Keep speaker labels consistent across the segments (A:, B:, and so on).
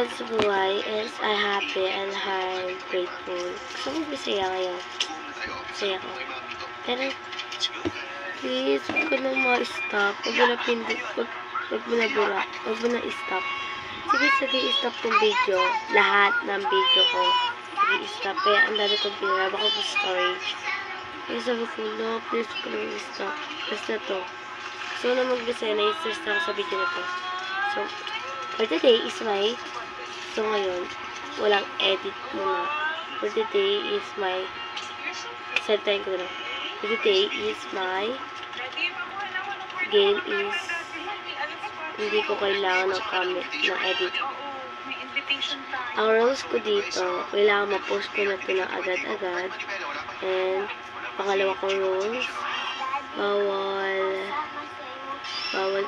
A: ko sa buhay is I'm happy and I'm grateful. Gusto ko masaya ngayon. Masaya ko. Pero, please, huwag ko nang ma-stop. Huwag mo na pindot. Huwag mo na bura. Huwag mo na i-stop. Sige, i-stop tong video. Lahat ng video ko. Sige, i-stop. Kaya ang dami kong pinaraba ko sa storage. Kaya sabi ko, no, please, huwag ko nang i-stop. Basta to. So, na mag-design, na-stress na ako sa video na to. So, for today is my, so ngayon, walang edit muna. For today is my, setting ko na. For today is my, game is, hindi ko kailangan ng comment, ng edit. Ang rules ko dito, kailangan ma-post ko na ito na agad-agad. And, pangalawa kong rules, bawal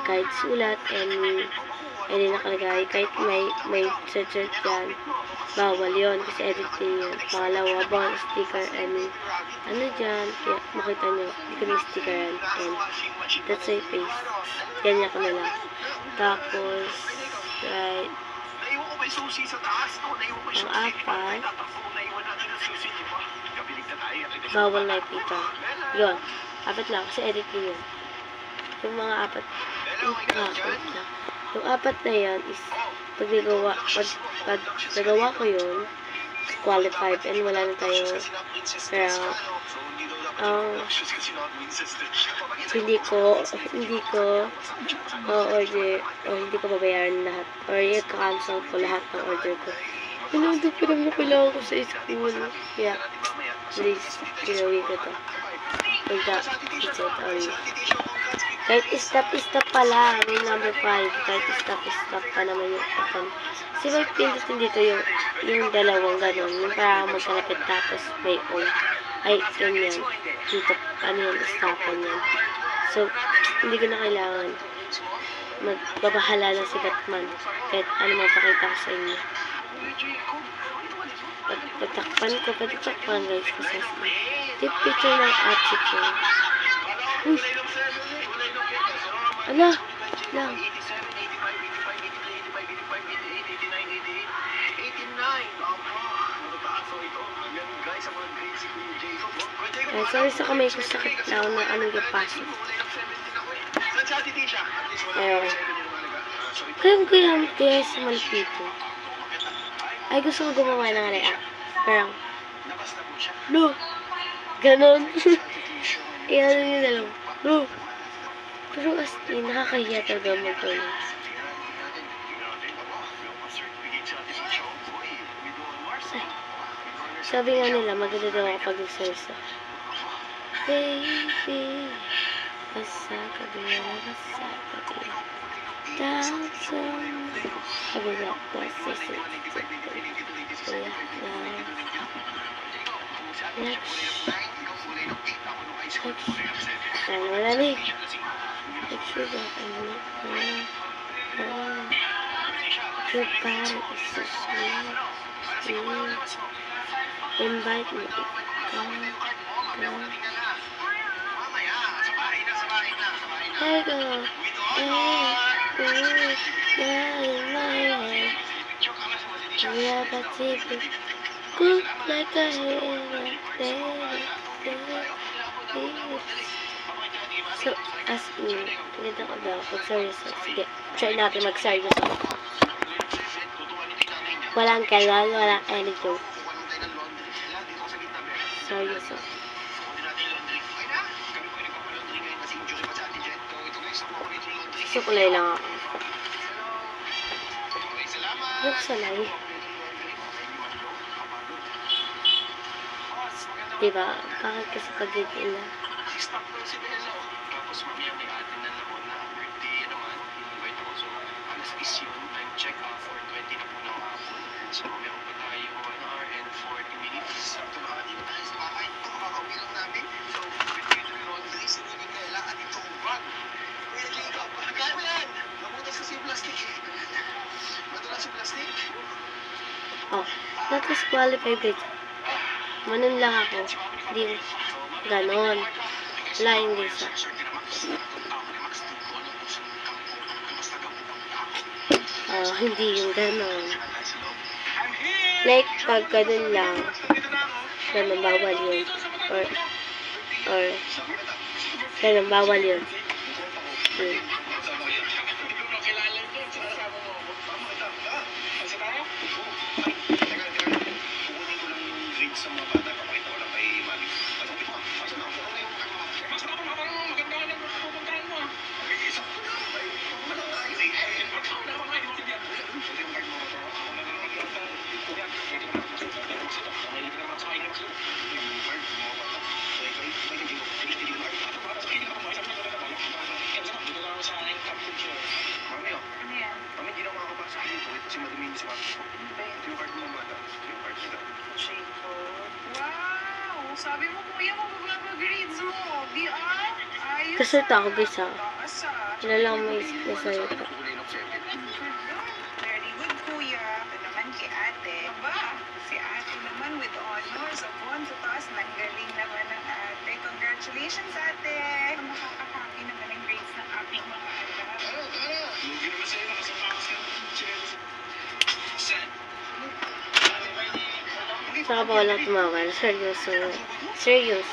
A: kahit sulat and nakalagay kahit may search dyan, bawal yon kasi edit din yun. Pangalawa, bawal sticker and ano dyan, kaya makita nyo, hindi ko na stickeran and that's my face. Ganyan ko na lang. Tapos, right, ang apat, bawal nakita. Yun, apat lang kasi edit din yun. Yung mga apat, yung apat na yan is pag nagawa ko yun, qualified and wala na tayo kaya hindi ko order o hindi ko babayaran lahat or i-cancel ko lahat ng order ko. Ito pa naman kailangan ko sa school. Yeah, please, ginawin ko to. It's it only. Kahit stop pa lang, yung number 5, kahit stop pa naman yung account. Kasi may pindutin dito yung dalawang ganon, yung parang magkalapit tapos may on. Ay, ganyan. Dito, ano yan, stopan yan. So, hindi ko na kailangan magbabahala na si Batman kahit ano mapakita ko sa inyo. Pagtakpan guys, kasi tip picture ng atchik ko. Uy! Ala! Lang. Sorry sa kamay ko, sakit na ako na anong napasok. Ayun. Kaya sa malpito. Ay, gusto ko gumawa ng react. Parang, no! Ganon. Iyan yung dalawa. No! Pero as in, nakakahiya talaga mag-tuloy. Sabi nga nila, maganda daw ako pag nagsalsa. Baby, basa kabila, down some, kabila, basa, wala na eh. Make sure that I look your body is so sweet. Invite me. Hey girl. Yeah, that's it. Cook like a So, as in, ganda ko daw, pag-seryoso. Sige, try natin mag-seryoso. Walang kailan, walang any joke. Seryoso. Sukulay lang ako. Buksanay. Diba? Bakit kasi pag-ibig na?
B: Tapos mamaya may atin na naman na birthday naman. Invite ako. So, alas 10 yun. Time check for 20 na po ng hapon. So, meron pa tayo 1 hour and 40 minutes. Sakto na atin tayo sa bahay. Ito makakauwi lang namin. So, birthday to laundry. Sinuni kaila at itong bag. May nagligaw pa. Kaya mo yan! Nabutas na si plastic. Matulas si plastic.
A: Oh, that was qualified break. Manon lang ako. Hindi ganon. Wala yung gisa. Hindi yung ganon. Like, pag ganun lang, ganun, bawal yun. Or, ganun, bawal yun. Yun.
C: Wow! Sabi mo, kuya, mabababa grades mo. BR? Ayos
A: Kasalita ako, guys, ha.
C: Taas ah.
A: Sila lang may kasalita.
C: Very good, kuya. Ito naman kay ate. Aba, si ate naman with honors of 1 to taas. Nanggaling naman ng ate. Congratulations, ate. Makaka-happy naman ang grades ng aking mga anak.
A: Saka pa wala tumawa. Seryoso. Serious.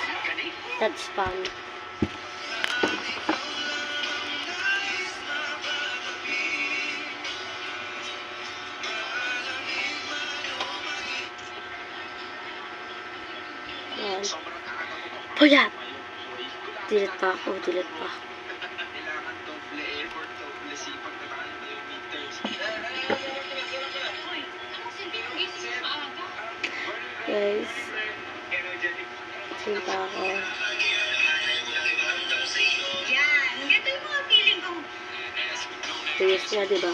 A: That's fun. Yan. Puyat! Dilit pa ako. Dilit pa.
B: Kailangan doble effort, doble sipag na tayo ngayong midterms.
A: Guys. Sinta ako.
C: Yan, ganito yung mga feeling ko.
A: Serious nga, diba?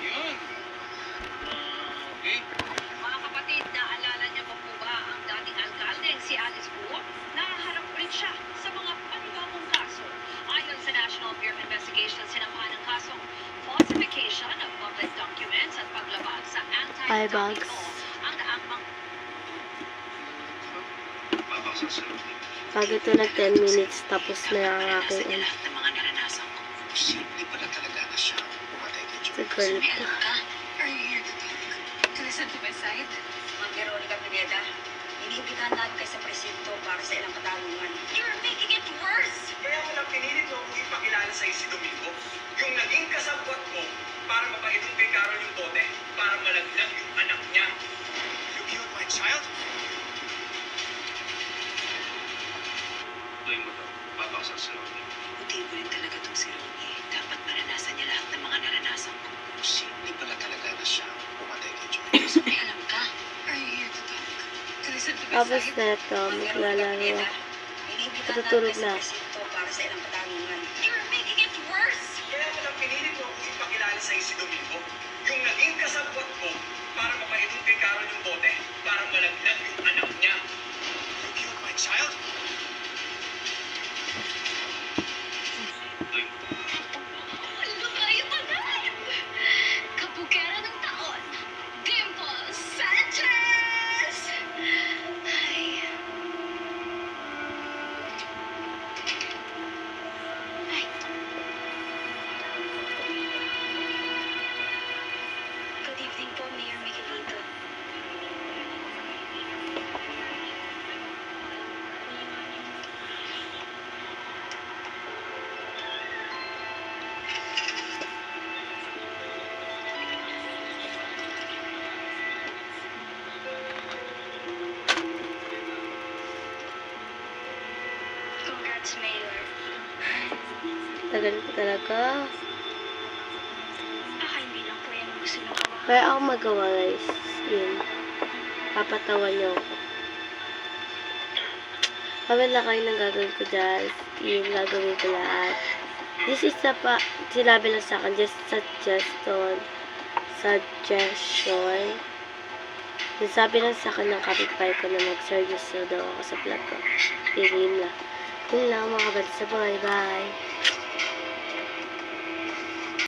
B: Yun. Okay.
D: Mga kapatid, naalala niyo pa po ba ang dating alkalde si Alice Guo? Nahaharap ulit siya sa mga panibagong kaso. Ayon sa National Bureau of Investigation, sinampahan ng kasong falsification of public documents at paglabag sa
A: Eyebags.
D: anti-dumping law. Ang mga
B: Babasa sa loob.
A: Pag ito nag 10 minutes, tapos na ang aking
B: Lahat ng mga naranasan ko. Simple pala talaga na siya. Pumatay kay
A: sa girl ko.
C: Are you here to talk? To listen to my side?
D: Ma'am Veronica Pineda, iniimbitahan namin kayo sa presinto para sa ilang katanungan. You're making it worse!
E: Kaya mo lang pinilit mo akong ipakilala sa si Domingo. Yung naging kasabwat mo para mapaidong kay Carol yung bote, para malaglag yung anak niya. You killed my child?
B: Tuloy mo to. Babasa sa loob.
D: Motibo rin talaga itong si Ronnie. Dapat maranasan niya lahat ng mga naranasan ko.
B: Simple pala talaga na siya. Pumatay kay Joy.
D: May alam ka.
C: Are you here to talk? To listen to my
A: Tapos
C: side?
A: na ito, maglalaro ako. Matutulog na.
D: Para sa ilang katanungan. You're making it worse!
E: Kaya mo lang pinilit mo akong ipakilala sa si Domingo. Yung naging kasabwat mo para mapaidong kay Carol yung bote, para malaglag yung anak niya. You killed my child?
B: Tuloy mo.
D: Ano tayo tanan? Kapugera ng taon, Dimple Sanchez! Ay. Ay. Good evening po, Mayor Miguelito. Congrats, Mayor.
A: Tagal ko talaga.
D: Baka hindi lang po yan ang gusto ng kawawa.
A: Kaya ako magawa, guys. Yun. Papatawan niyo ako. Comment lang kayo ng gagawin ko dyan. Yung gagawin ko lahat. This is sinabi lang sa akin, just suggestion. Yung sabi lang sa akin ng kapitbahay ko na mag-seryoso daw ako sa vlog ko. Game lang. Yun lang mga kabats. Bye-bye.